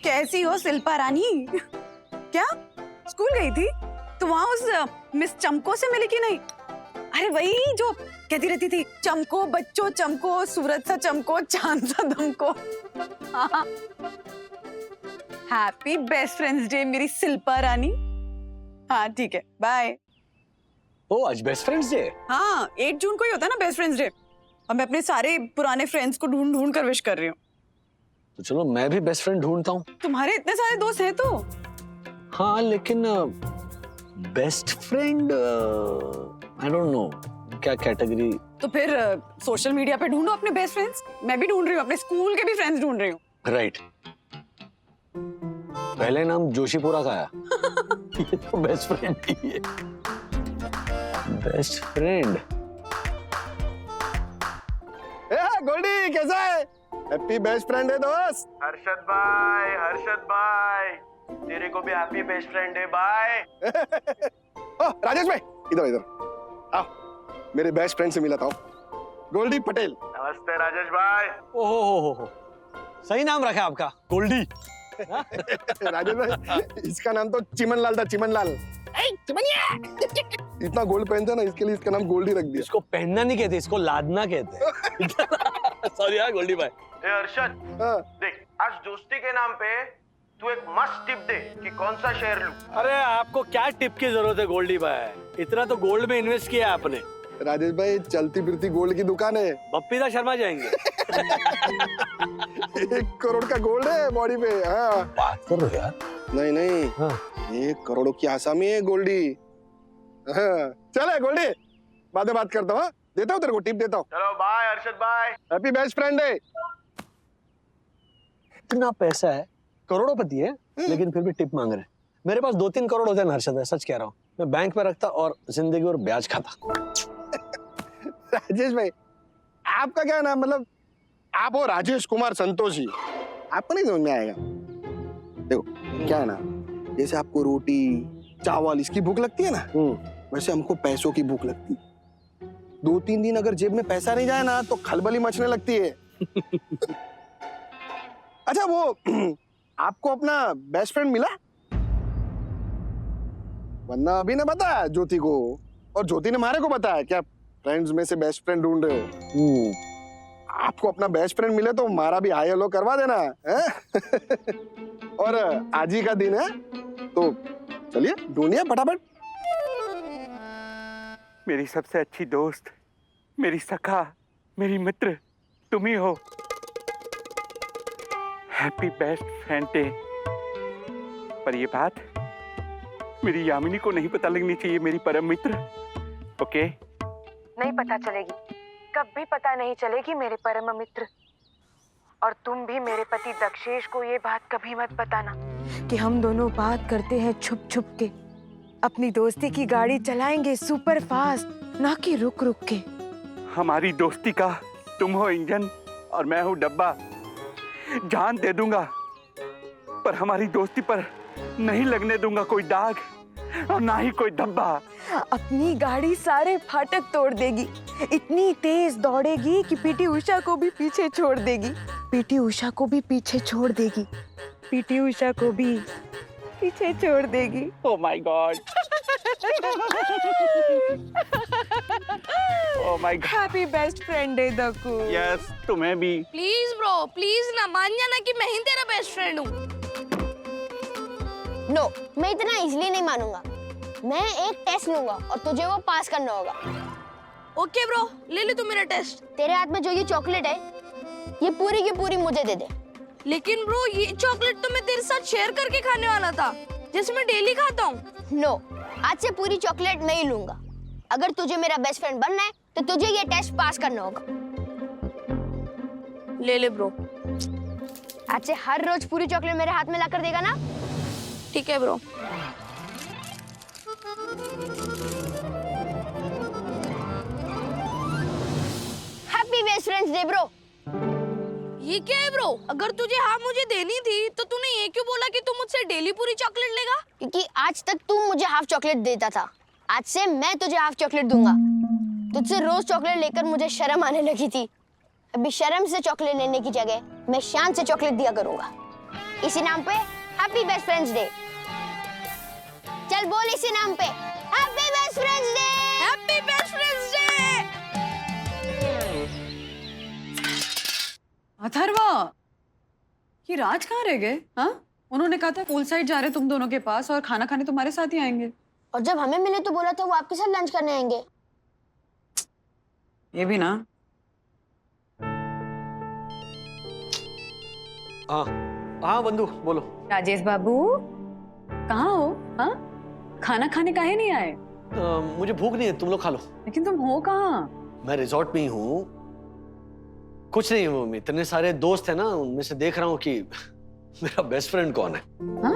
कैसी हो शिल्पा रानी? क्या स्कूल गई थी तो वहां उस मिस चमको से मिली कि नहीं? अरे वही जो कहती रहती थी, चमको बच्चों चमको, सूरज सा चमको, चांद सा दमको। हैप्पी बेस्ट फ्रेंड्स डे मेरी शिल्पा रानी। हाँ ठीक है, बाय। ओ आज बेस्ट फ्रेंड्स डे? हाँ 8 जून को ही होता है ना बेस्ट फ्रेंड्स डे, और मैं अपने सारे पुराने फ्रेंड्स को ढूंढ ढूंढ कर विश कर रही हूँ। तो चलो मैं भी बेस्ट फ्रेंड ढूंढता हूँ। तुम्हारे इतने सारे दोस्त हैं तो। हाँ लेकिन best friend I don't know क्या कैटेगरी। तो फिर सोशल मीडिया पे ढूंढो अपने बेस्ट फ्रेंड्स। मैं भी ढूंढ रही हूँ, अपने स्कूल के भी फ्रेंड्स ढूंढ रही हूँ। राइट पहले नाम जोशीपुरा का है। ये तो बेस्ट फ्रेंड ही है। Best friend. गोल्डी कैसा है? हैप्पी बेस्ट फ्रेंड है दोस्त। हर्षद भाई तेरे को भी हैप्पी बेस्ट फ्रेंड है बाय। राजेश भाई इधर इधर आओ, मेरे बेस्ट फ्रेंड से मिलाता हूँ, गोल्डी पटेल। नमस्ते राजेश भाई। ओहो सही नाम रखा आपका, गोल्डी। राजेश भाई इसका नाम तो चिमन लाल था, चिमन लाल। इतना गोल्ड पहनता ना, इसके लिए इसका नाम गोल्डी रख दिया। इसको पहनना नहीं कहते, इसको लादना कहते हैं। सॉरी यार गोल्डी भाई। ए हर्षद देख, आज दोस्ती के नाम पे तू एक मस्त टिप दे कि कौन सा शेयर लूं। अरे आपको क्या टिप की जरूरत है गोल्डी भाई, इतना तो गोल्ड में इन्वेस्ट किया आपने। राजेश भाई चलती फिरती गोल्ड की दुकान है। बप्पीदा शर्मा जाएंगे। 1 करोड़ का गोल्ड है बॉडी पे। हाँ बात कर रहे हो यार? नहीं हाँ। 1 करोड़ की आसामी है गोल्डी। हाँ चले गोल्डी, बाद में बात करता हूँ, देता हूँ तेरे को टिप देता हूँ। चलो बाय हर्षद भाई। हैप्पी बेस्ट फ्रेंड है। इतना पैसा है, करोड़पति है, लेकिन फिर भी टिप मांग रहे हैं। मेरे पास 2-3 करोड़ होते हैं हर्षद, सच कह रहा हूँ। मैं बैंक में रखता और जिंदगी और ब्याज खाता। राजेश भाई आपका क्या नाम, मतलब आप हो राजेश कुमार संतोषी, आपको नहीं समझ में आएगा। देखो क्या है ना, जैसे आपको रोटी चावल इसकी भूख लगती है ना, वैसे हमको पैसों की भूख लगती है। 2-3 दिन अगर जेब में पैसा नहीं जाए ना तो खलबली मचने लगती है। अच्छा वो आपको अपना बेस्ट फ्रेंड मिला? वरना अभी ने बताया ज्योति को, और ज्योति ने मारे को बताया क्या फ्रेंड्स में से बेस्ट फ्रेंड ढूंढ रहे हो। आपको अपना बेस्ट फ्रेंड मिले तो हमारा भी हाई हेलो करवा देना है? और आज ही का दिन है तो चलिए ढूंढिए फटाफट। मेरी सबसे अच्छी दोस्त, मेरी सखा, मेरी मित्र तुम ही हो। Happy best friend day. पर ये बात मेरी यामिनी को नहीं पता लगनी चाहिए, मेरी परम मित्र। ओके? नहीं पता चलेगी, कभी पता नहीं चलेगी मेरे परम मित्र। और तुम भी मेरे पति दक्षेश को ये बात कभी मत बताना कि हम दोनों बात करते हैं छुप छुप के। अपनी दोस्ती की गाड़ी चलाएंगे सुपर फास्ट, ना कि रुक रुक के। हमारी दोस्ती का तुम हो इंजन और मैं हूँ डब्बा। जान दे दूंगा पर हमारी दोस्ती पर नहीं लगने दूंगा कोई दाग और ना ही कोई धब्बा। अपनी गाड़ी सारे फाटक तोड़ देगी, इतनी तेज दौड़ेगी कि पीटी उषा को भी पीछे छोड़ देगी। पीटी उषा को भी पीछे छोड़ देगी, पीटी उषा को भी पीछे छोड़ देगी। Oh my God. Oh my God. Happy best friend day Dakku. Yes तुम्हें भी। प्लीज ब्रो प्लीज ना मान जाना कि मैं ही तेरा बेस्ट फ्रेंड हूँ। नो मैं इतना इजीली नहीं मानूंगा। मैं एक टेस्ट लूंगा और तुझे वो पास करना होगा। ओके ब्रो ले ले तू मेरा टेस्ट। तेरे हाथ में जो ये चॉकलेट है ये पूरी की पूरी मुझे दे दे। लेकिन ब्रो ये चॉकलेट तो मैं तेरे साथ शेयर करके खाने वाला था, जैसे मैं डेली खाता हूँ। नो आज से पूरी चॉकलेट मैं ही लूंगा। अगर तुझे मेरा बेस्ट फ्रेंड बनना है तो तुझे ये टेस्ट पास करना होगा। ले ले ब्रो। आज से हर रोज पूरी चॉकलेट मेरे हाथ में लाकर देगा ना? ठीक है bro. Happy best friends day bro. ये क्या है ब्रो? अगर तुझे हाँ मुझे देनी थी तो तूने ये क्यों बोला कि तू मुझसे डेली पूरी चॉकलेट लेगा? क्योंकि आज तक तू मुझे हाफ चॉकलेट देता था, आज से मैं तुझे हाफ चॉकलेट दूंगा। तुझसे रोज चॉकलेट लेकर मुझे शर्म आने लगी थी, अभी शर्म से चॉकलेट लेने की जगह मैं शान से चॉकलेट दिया करूंगा। इसी नाम पे हैप्पी बेस्ट फ्रेंड्स डे। चल बोल इसी नाम पे happy best friends day. Happy best friends day. Atharva, ये राज कहाँ रह गए? हाँ, उन्होंने कहा था पूल साइड जा रहे तुम दोनों के पास और खाना खाने तुम्हारे साथ ही आएंगे। और जब हमें मिले तो बोला था वो आपके साथ लंच करने आएंगे। ये भी ना। हाँ हाँ बंधु बोलो। राजेश बाबू, कहाँ हो? हाँ, खाना खाने काहे नहीं आए? मुझे भूख नहीं है, तुम लोग खा लो। लेकिन तुम हो कहाँ? मैं रिजॉर्ट में ही हूँ। कुछ नहीं, वो इतने सारे दोस्त हैं ना, उनमें से देख रहा हूँ कि मेरा बेस्ट फ्रेंड कौन है। हाँ?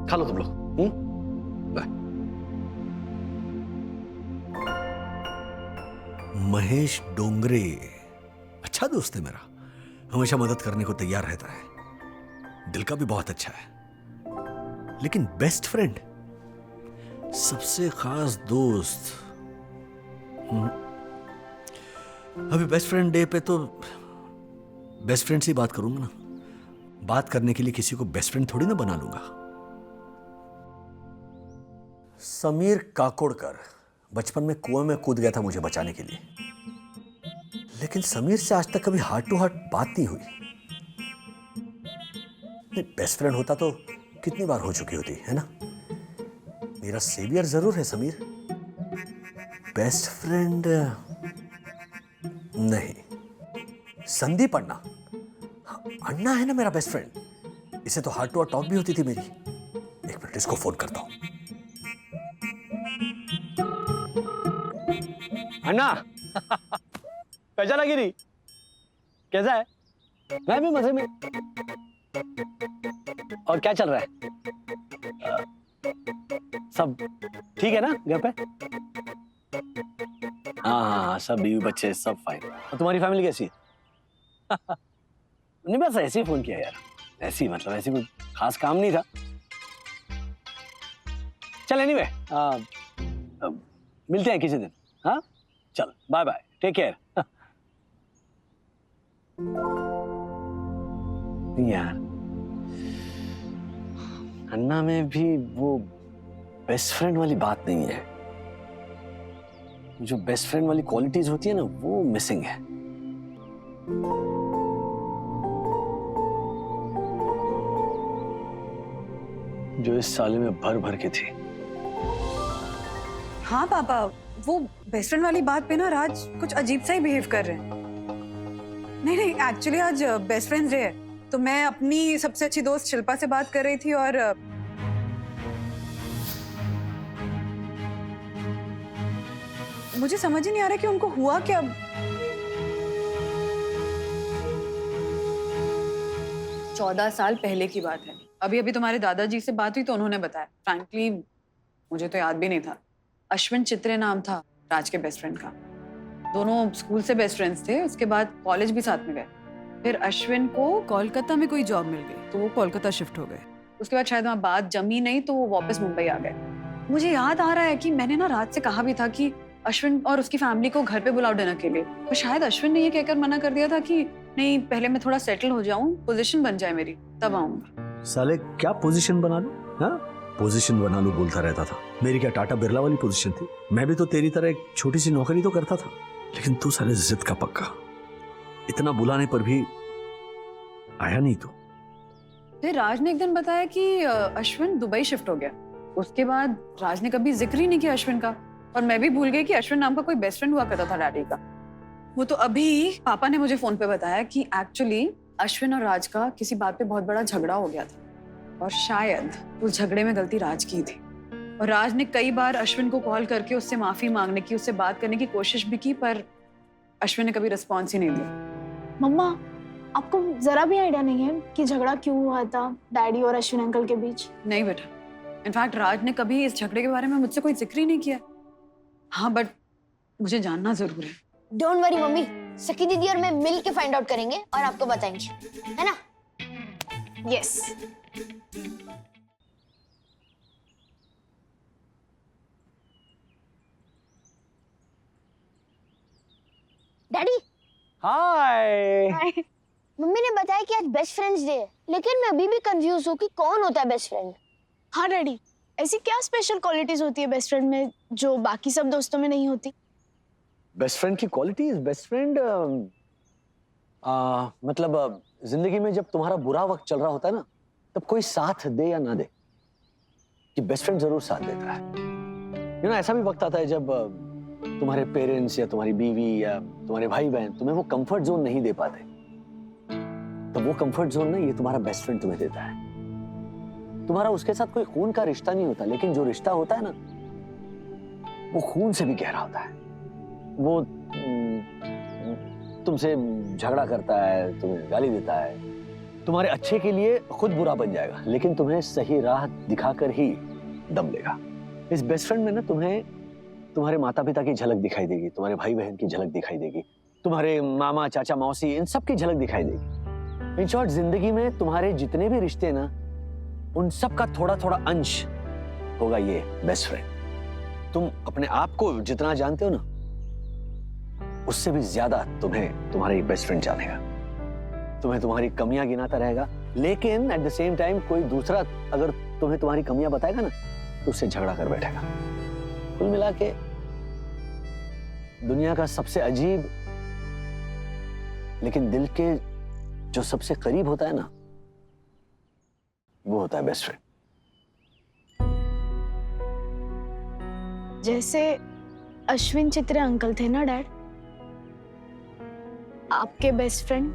खा लो तुम लोग। बाय। महेश डोंगरे अच्छा दोस्त है मेरा, हमेशा मदद करने को तैयार रहता है, दिल का भी बहुत अच्छा है। लेकिन बेस्ट फ्रेंड, सबसे खास दोस्त, अभी बेस्ट फ्रेंड डे पे तो बेस्ट फ्रेंड से बात करूंगा ना। बात करने के लिए किसी को बेस्ट फ्रेंड थोड़ी ना बना लूंगा। समीर काकोड़कर बचपन में कुएं में कूद गया था मुझे बचाने के लिए, लेकिन समीर से आज तक कभी हार्ट टू हार्ट बात नहीं हुई। नहीं, बेस्ट फ्रेंड होता तो कितनी बार हो चुकी होती है ना। मेरा सेवियर जरूर है समीर, बेस्ट फ्रेंड नहीं। संदीप अन्ना, अन्ना है ना मेरा बेस्ट फ्रेंड, इसे तो हार्ट टू हार्ट टॉक भी होती थी मेरी। एक मिनट, इसको फोन करता हूं। अन्ना पहचाना गिरी, कैसा है? मैं भी मजे में। और क्या चल रहा है? सब ठीक है ना घर पे? हाँ, सब बीवी बच्चे सब फाइन। और तुम्हारी फैमिली कैसी है? नहीं, बस ऐसे ही फोन किया यार, ऐसे ही, मतलब ऐसे कोई खास काम नहीं था। चल एनीवे, मिलते हैं किसी दिन। हाँ चल, बाय बाय, टेक केयर। यार अन्ना में भी वो बेस्ट फ्रेंड वाली बात नहीं है। जो बेस्ट फ्रेंड वाली क्वालिटीज होती है ना, वो मिसिंग है। जो इस साले में भर भर के थी। हाँ पापा, वो बेस्ट फ्रेंड वाली बात पे ना राज कुछ अजीब सा ही बिहेव कर रहे हैं। नहीं, एक्चुअली आज बेस्ट फ्रेंड्स डे है, तो मैं अपनी सबसे अच्छी दोस्त शिल्पा से बात कर रही थी और मुझे समझ ही नहीं आ रहा कि उनको हुआ क्या। चौदह साल पहले की बात है। अभी अभी तुम्हारे दादाजी से बात हुई तो उन्होंने बताया। फ्रैंकली मुझे तो याद भी नहीं था। अश्विन चित्रे नाम था राज के बेस्ट फ्रेंड का। दोनों स्कूल से बेस्ट फ्रेंड्स थे, उसके बाद कॉलेज भी साथ में गए। फिर अश्विन को कोलकाता में कोई जॉब मिल गई तो वो कोलकाता शिफ्ट हो गए। उसके बाद शायद वहाँ बात जमी नहीं तो वो वापस मुंबई आ गए। मुझे याद आ रहा है कि मैंने ना राज से कहा भी था कि अश्विन और उसकी फैमिली को घर पे बुलाओ डिनर के लिए, पर शायद अश्विन ने ये कहकर मना कर दिया था कि नहीं, पहले मैं थोड़ा सेटल हो जाऊं, पोजीशन बन जाए मेरी, तब आऊंगा। साले क्या पोजीशन बना लूं? हाँ, पोजीशन बना लूं बोलता रहता था। मेरी क्या टाटा बिरला वाली पोजीशन थी? मैं भी तो तेरी तरह एक छोटी सी नौकरी तो करता था, लेकिन तू साले जिद का पक्का। इतना बुलाने पर भी आया नहीं तू। फिर राज ने एक दिन बताया कि अश्विन दुबई शिफ्ट हो गया। उसके बाद राज ने कभी जिक्र ही नहीं किया अश्विन का, और मैं भी भूल गई कि अश्विन नाम का कोई बेस्ट फ्रेंड हुआ करता था डैडी का। वो तो अभी पापा ने मुझे फोन पे बताया कि एक्चुअली अश्विन और राज का किसी बात पे बहुत बड़ा झगड़ा हो गया था और शायद उस झगड़े में गलती राज की थी। और राज ने कई बार अश्विन को कॉल करके उससे माफी मांगने की, उससे बात करने की कोशिश भी की, पर अश्विन ने कभी रिस्पॉन्स ही नहीं दिया। मम्मा, आपको जरा भी आइडिया नहीं है कि झगड़ा क्यों हुआ था डैडी और अश्विन अंकल के बीच? नहीं बेटा, इनफैक्ट राज ने कभी इस झगड़े के बारे में मुझसे कोई जिक्र ही नहीं किया। हाँ, बट मुझे जानना जरूर है। डोंट वरी मम्मी, सकी दीदी और मैं मिल के फाइंड आउट करेंगे और आपको बताएंगे, है ना? यस। डैडी, हाय। मम्मी ने बताया कि आज बेस्ट फ्रेंड्स डे है, लेकिन मैं अभी भी कंफ्यूज हूँ कि कौन होता है बेस्ट फ्रेंड। हाँ डैडी, ऐसी क्या स्पेशल क्वालिटीज होती है बेस्ट फ्रेंड में जो बाकी सब दोस्तों में नहीं होती? बेस्ट फ्रेंड की क्वालिटीज, बेस्ट फ्रेंड मतलब जिंदगी में जब तुम्हारा बुरा वक्त चल रहा होता है ना, तब कोई साथ दे या ना दे, कि बेस्ट फ्रेंड जरूर साथ देता है। ऐसा भी वक्त आता है जब तुम्हारे पेरेंट्स या तुम्हारी बीवी या तुम्हारे भाई बहन तुम्हें वो कंफर्ट जोन नहीं दे पाते, तो वो कंफर्ट जोन ना ये तुम्हारा बेस्ट फ्रेंड तुम्हें देता है। तुम्हारा उसके साथ कोई खून का रिश्ता नहीं होता, लेकिन जो रिश्ता होता है ना, वो खून से भी गहरा होता है। वो तुमसे झगड़ा करता है, तुम्हें गाली देता है, तुम्हारे अच्छे के लिए खुद बुरा बन जाएगा, लेकिन तुम्हें सही राह दिखाकर ही दम लेगा। इस बेस्ट फ्रेंड में ना तुम्हें तुम्हारे माता पिता की झलक दिखाई देगी, तुम्हारे भाई बहन की झलक दिखाई देगी, तुम्हारे मामा चाचा मौसी, इन सब की झलक दिखाई देगी। इन शॉर्ट, जिंदगी में तुम्हारे जितने भी रिश्ते ना, उन सब का थोड़ा थोड़ा अंश होगा ये बेस्ट फ्रेंड। तुम अपने आप को जितना जानते हो ना, उससे भी ज्यादा तुम्हें तुम्हारा ये बेस्ट फ्रेंड जानेगा। तुम्हें तुम्हारी कमियां गिनाता रहेगा, लेकिन एट द सेम टाइम कोई दूसरा अगर तुम्हें तुम्हारी कमियां बताएगा ना, तो उससे झगड़ा कर बैठेगा। कुल मिला के दुनिया का सबसे अजीब लेकिन दिल के जो सबसे करीब होता है ना, वो होता है बेस्ट फ्रेंड। जैसे अश्विन चित्रे अंकल थे ना डैड, आपके बेस्ट फ्रेंड।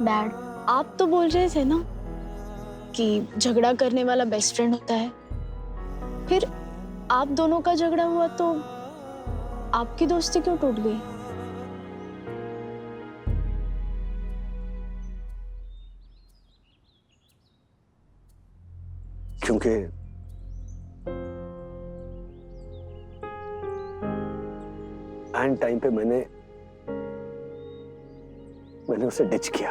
डैड, आप तो बोल रहे थे ना कि झगड़ा करने वाला बेस्ट फ्रेंड होता है, फिर आप दोनों का झगड़ा हुआ तो आपकी दोस्ती क्यों टूट गई? क्योंकि एंड टाइम पे मैंने उसे डिच किया।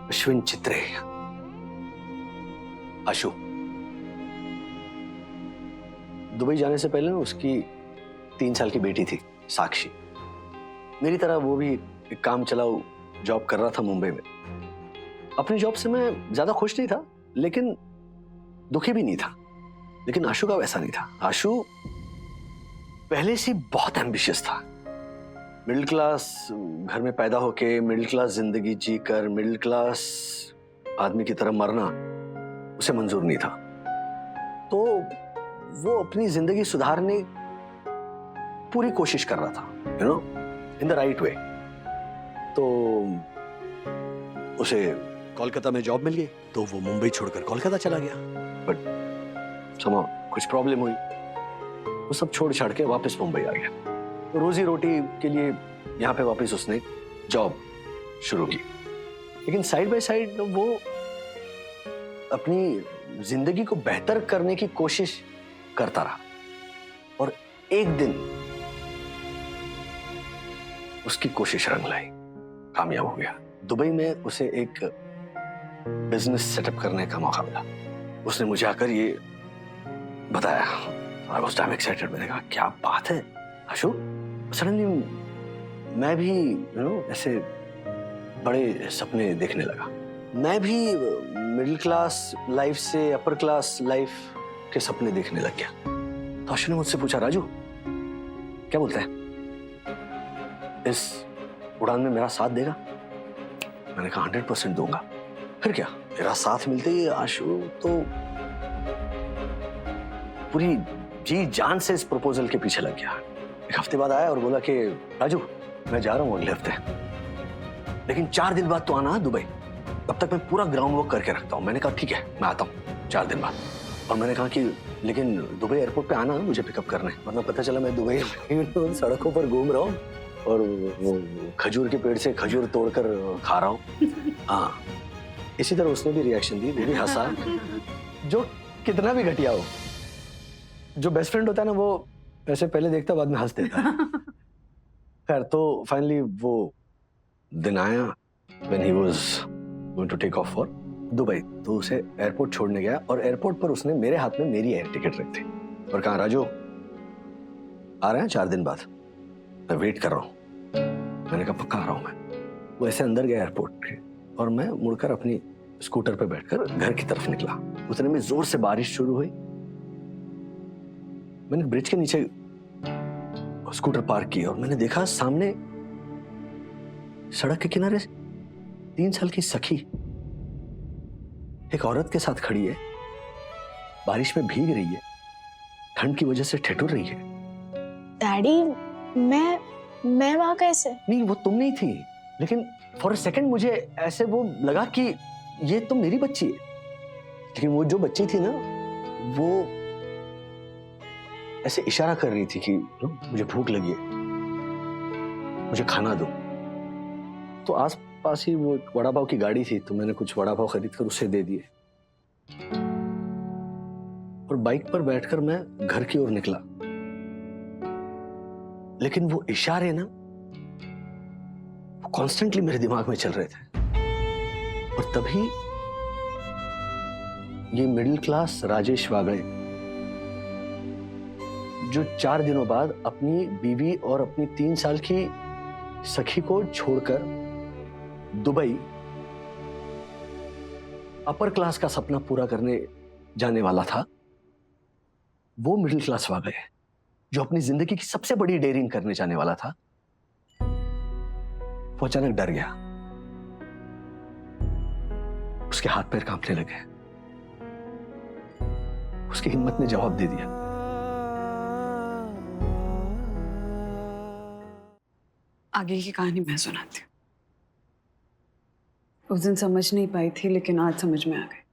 अश्विन चित्रे, आशु, दुबई जाने से पहले ना उसकी 3 साल की बेटी थी, साक्षी। मेरी तरह वो भी एक काम चलाऊ जॉब कर रहा था मुंबई में। अपनी जॉब से मैं ज्यादा खुश नहीं था, लेकिन दुखी भी नहीं था। लेकिन आशु का वैसा नहीं था। आशु पहले से बहुत एम्बिशियस था। मिडिल क्लास घर में पैदा होके मिडिल क्लास जिंदगी जीकर मिडिल क्लास आदमी की तरह मरना उसे मंजूर नहीं था। तो वो अपनी जिंदगी सुधारने पूरी कोशिश कर रहा था, you know, in the right way. तो उसे कोलकाता में जॉब मिल गई, तो वो मुंबई छोड़कर कोलकाता चला गया। बट समां कुछ प्रॉब्लम हुई, वो सब छोड़ छाड़ के वापस मुंबई आ गया। तो रोजी रोटी के लिए यहाँ पे वापस उसने जॉब शुरू की। लेकिन साइड बाय साइड वो अपनी जिंदगी को बेहतर करने की कोशिश करता रहा। और एक दिन उसकी कोशिश रंग लाई, कामयाब हो गया। दुबई में उसे एक बिजनेस सेटअप करने का मौका मिला। उसने मुझे आकर ये बताया। I was dam excited. मैंने कहा क्या बात है आशु। सडनली मैं भी ऐसे बड़े सपने देखने लगा। मैं भी मिडिल क्लास लाइफ से अपर क्लास लाइफ के सपने देखने लग गया। तो आशु ने मुझसे पूछा, राजू क्या बोलता है, इस उड़ान में मेरा साथ देगा? मैंने कहा 100% दूंगा। फिर क्या, मेरा साथ मिलते ही आशु तो पूरी जी जान से इस प्रपोजल के पीछे लग गया। एक हफ्ते बाद आया और बोला कि राजू मैं जा रहा हूँ अगले हफ्ते, लेकिन 4 दिन बाद तो आना है दुबई, तब तक मैं पूरा ग्राउंड वर्क करके रखता हूँ। मैंने कहा ठीक है मैं आता हूँ 4 दिन बाद। और मैंने कहा कि लेकिन दुबई एयरपोर्ट पे आना मुझे पिकअप करने, वरना पता चला मैं दुबई में सड़कों पर घूम रहा हूँ और वो खजूर के पेड़ से खजूर तोड़कर खा रहा हूँ। हाँ, इसी तरह उसने भी रिएक्शन दी, वो भी हंसा। जो कितना भी घटिया हो, जो बेस्ट फ्रेंड होता है ना, वो ऐसे पहले देखता बाद में हंस देता है। खैर, तो फाइनली वो दिन आया when he was going to take off for Dubai, तो उसे एयरपोर्ट छोड़ने गया और एयरपोर्ट पर उसने मेरे हाथ में मेरी एयर टिकट रखी थी और कहा राजू आ रहे हैं 4 दिन बाद, मैं वेट कर रहा हूँ। मैंने कहा पक्का आ रहा हूँ मैं। वो ऐसे अंदर गया एयरपोर्ट के और मैं मुड़कर अपनी स्कूटर पे बैठकर घर की तरफ निकला। उतने में जोर से बारिश शुरू हुई। मैंने ब्रिज के नीचे स्कूटर पार्क की और मैंने देखा सामने सड़क के किनारे 3 साल की सखी एक औरत के साथ खड़ी है, बारिश में भीग रही है, ठंड की वजह से ठिठुर रही है। डैडी, मैं वहां कैसे? नहीं, वो तुम नहीं थी, लेकिन फॉर अ सेकंड मुझे ऐसे वो लगा कि ये तो मेरी बच्ची है। लेकिन वो जो बच्ची थी ना, वो ऐसे इशारा कर रही थी कि मुझे भूख लगी है, मुझे खाना दो। तो आसपास ही वो वड़ा पाव की गाड़ी थी, तो मैंने कुछ वड़ा पाव खरीद कर उसे दे दिए और बाइक पर बैठकर मैं घर की ओर निकला। लेकिन वो इशारे ना कॉन्स्टेंटली मेरे दिमाग में चल रहे थे। और तभी ये मिडिल क्लास राजेश वागड़े, जो 4 दिनों बाद अपनी बीवी और अपनी 3 साल की सखी को छोड़कर दुबई अपर क्लास का सपना पूरा करने जाने वाला था, वो मिडिल क्लास वागड़े जो अपनी जिंदगी की सबसे बड़ी डेयरिंग करने जाने वाला था, वो अचानक डर गया। उसके हाथ पैर कांपने लगे। उसकी हिम्मत ने जवाब दे दिया। आगे की कहानी मैं सुनाती हूँ। उस दिन समझ नहीं पाई थी, लेकिन आज समझ में आ गई।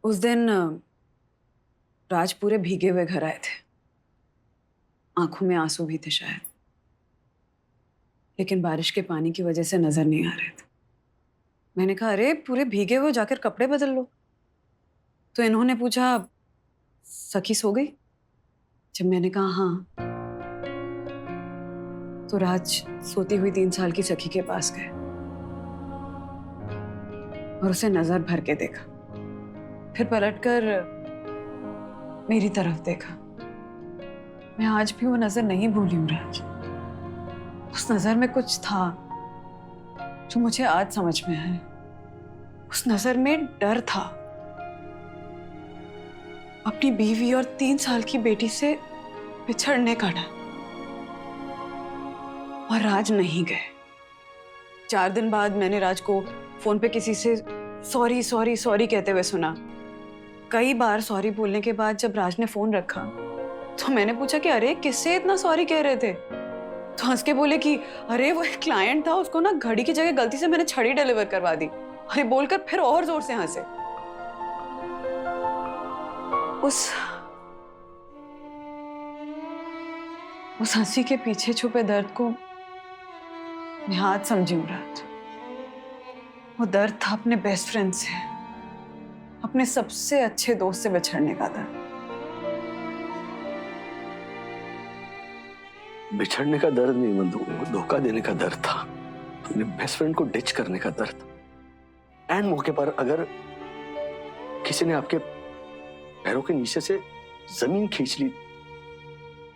उस दिन राज पूरे भीगे हुए घर आए थे, आंखों में आंसू भी थे शायद, लेकिन बारिश के पानी की वजह से नजर नहीं आ रहे थे। मैंने कहा अरे पूरे भीगे हुए, जाकर कपड़े बदल लो। तो इन्होंने पूछा सखी सो गई? जब मैंने कहा हाँ, तो राज सोती हुई 3 साल की सखी के पास गए और उसे नजर भर के देखा, फिर पलटकर मेरी तरफ देखा। मैं आज भी वो नजर नहीं भूली हूं राज। उस नजर में कुछ था जो मुझे आज समझ में आया। उस नजर में डर था, अपनी बीवी और 3 साल की बेटी से बिछड़ने का डर। और राज नहीं गए। 4 दिन बाद मैंने राज को फोन पे किसी से सॉरी सॉरी सॉरी कहते हुए सुना। कई बार सॉरी बोलने के बाद जब राज ने फोन रखा तो मैंने पूछा कि अरे किससे इतना सॉरी कह रहे थे? तो हंस के बोले कि अरे वो एक क्लाइंट था, उसको ना घड़ी की जगह गलती से मैंने छड़ी डिलीवर करवा दी। अरे बोलकर फिर और जोर से हंसे। उस हंसी के पीछे छुपे दर्द को मैं आज समझी हूं राज। वो दर्द था अपने बेस्ट फ्रेंड से, अपने सबसे अच्छे दोस्त से बिछड़ने का दर्द। बिछड़ने का दर्द नहीं मंदू, धोखा देने का दर्द था। अपने बेस्ट फ्रेंड को डिच करने का दर्द। एंड मौके पर अगर किसी ने आपके पैरों के नीचे से जमीन खींच ली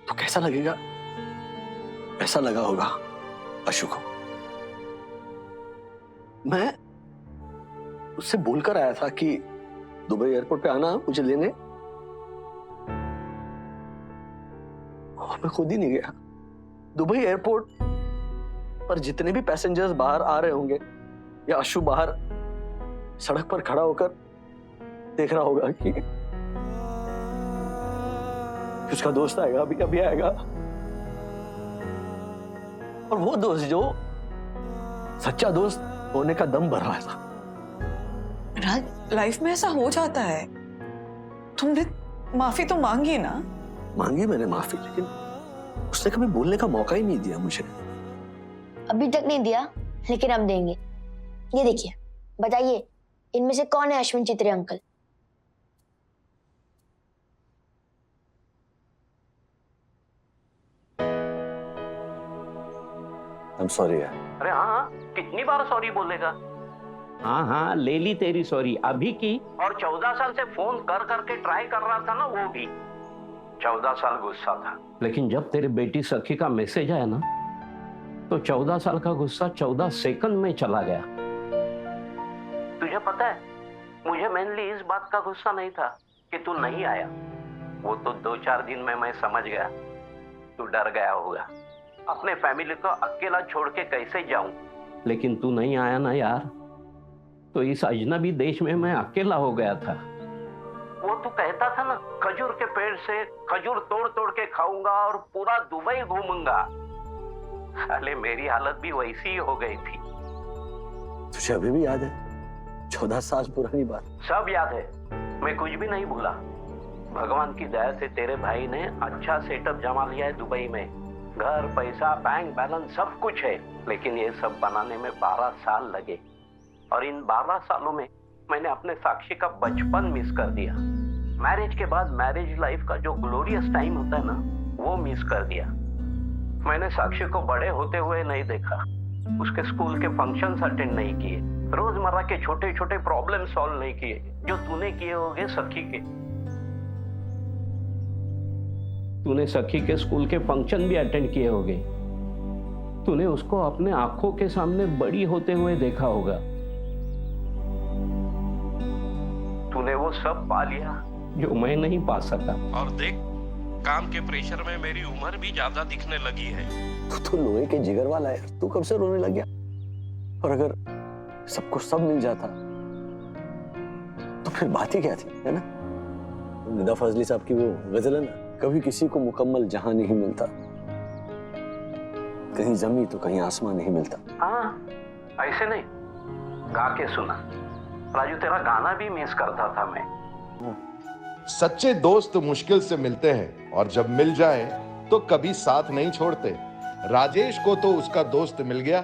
तो कैसा लगेगा? ऐसा लगा होगा अशु को। मैं उससे बोलकर आया था कि दुबई एयरपोर्ट पे आना मुझे लेने, और मैं खुद ही नहीं गया। दुबई एयरपोर्ट पर जितने भी पैसेंजर्स बाहर आ रहे होंगे, या अशु बाहर सड़क पर खड़ा होकर देख रहा होगा कि उसका दोस्त आएगा, अभी कभी आएगा। और वो दोस्त जो सच्चा दोस्त होने का दम भर रहा था। राज, लाइफ में ऐसा हो जाता है। तुमने माफी तो मांगी ना? मांगी मैंने माफी, लेकिन उसने कभी बोलने का मौका ही नहीं दिया मुझे। अभी तक नहीं दिया, लेकिन अब देंगे। ये देखिए, बताइए इनमें से कौन है अश्विन चित्रे अंकल? I'm sorry यार। अरे हाँ, कितनी बार सॉरी बोलेगा? हाँ हाँ, ले ली तेरी सॉरी अभी की। और 14 साल से फोन कर करके ट्राई कर रहा था ना, वो भी 14 साल गुस्सा था। लेकिन जब तेरी बेटी सखी का मैसेज आया ना, तो 14 साल का गुस्सा 14 सेकंड में चला गया। तुझे पता है, मुझे मेनली इस बात का गुस्सा नहीं था कि तू नहीं आया। वो तो 2-4 दिन में मैं समझ गया तू डर गया होगा। अपने फैमिली को अकेला छोड़ के कैसे जाऊं? लेकिन तू नहीं आया ना यार, तो इस अजनबी देश में मैं अकेला हो गया था। वो तू कहता था ना, खजूर के पेड़ से खजूर तोड़ तोड़ के खाऊंगा और पूरा दुबई घूमूंगा। साले मेरी हालत भी वैसी ही हो गई थी। तुझे अभी भी याद है 14 साल पुरानी बात? सब याद है, मैं कुछ भी नहीं भूला। भगवान की दया से तेरे भाई ने अच्छा सेटअप जमा लिया है दुबई में। घर, पैसा, बैंक बैलेंस सब कुछ है। लेकिन ये सब बनाने में 12 साल लगे, और इन 12 सालों में मैंने अपने साक्षी का बचपन मिस कर दिया। मैरिज के बाद मैरिज लाइफ का जो ग्लोरियस टाइम होता है ना, वो मिस कर दिया। मैंने साक्षी को बड़े होते हुए नहीं देखा, उसके स्कूल के फंक्शंस अटेंड नहीं किए, रोजमर्रा के छोटे छोटे प्रॉब्लम सॉल्व नहीं किए जो तूने किए होंगे सखी के। तूने सखी के स्कूल के फंक्शन भी अटेंड किए होंगे। तूने उसको अपने आंखों के सामने बड़ी होते हुए देखा होगा। तूने वो सब पा लिया जो मैं नहीं पा सका। और देख, काम के प्रेशर में मेरी उम्र भी ज्यादा दिखने लगी है। तू तो लोहे के जिगर वाला है, तू कब से रोने लग गया? और अगर सबको सब मिल जाता तो फिर बात ही क्या थी, है ना? निदा फजली साहब की वो गजल है ना, कभी किसी को मुकम्मल जहां नहीं मिलता, कहीं जमी तो कहीं आसमान नहीं मिलता। हाँ, ऐसे नहीं, गा के सुना। राजू, तेरा गाना भी मिस करता था मैं। सच्चे दोस्त मुश्किल से मिलते हैं और जब मिल जाएं तो कभी साथ नहीं छोड़ते। राजेश को तो उसका दोस्त मिल गया।